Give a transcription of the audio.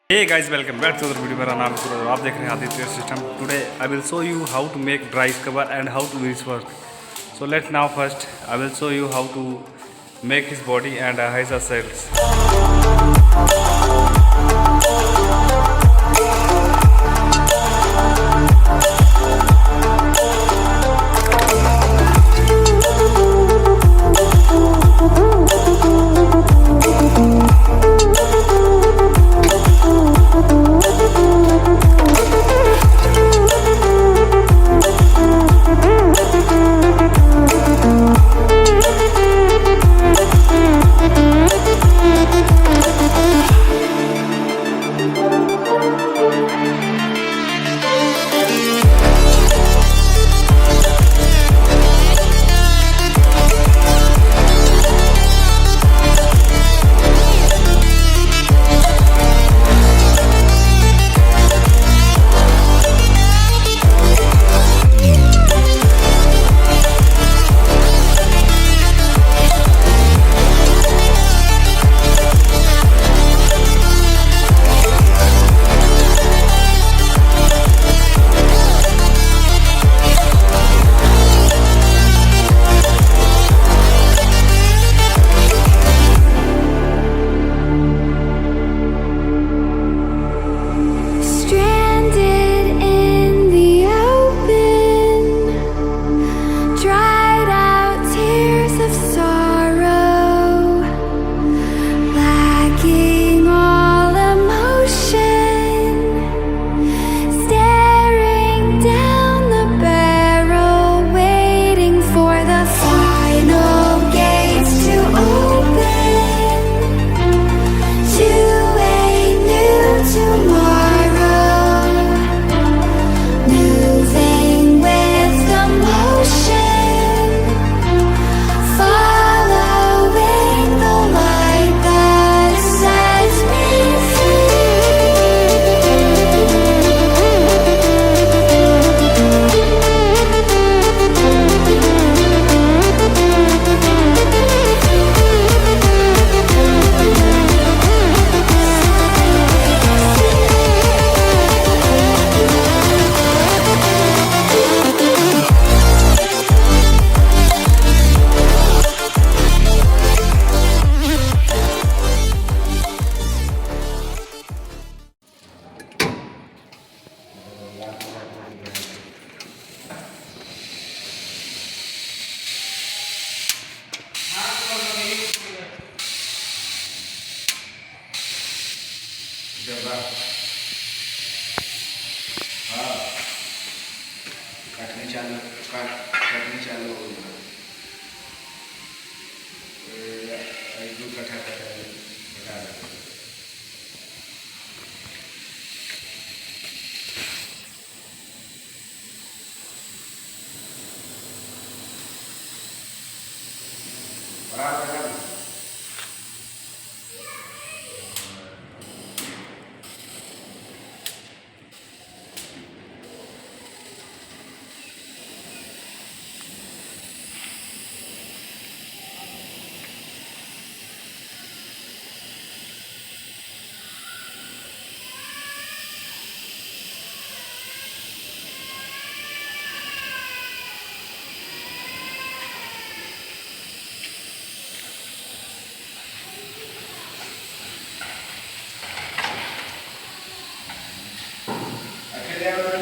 Hey guys, welcome back to the video. मेरा नाम सूरज और आप देख रहे हैं Aditya system. Today I will show you how to make drive cover and how to its work. So let's now first I will show you how to make his body and his cells. Katni चालू हो गया एक दो कटा बता बराबर Gracias.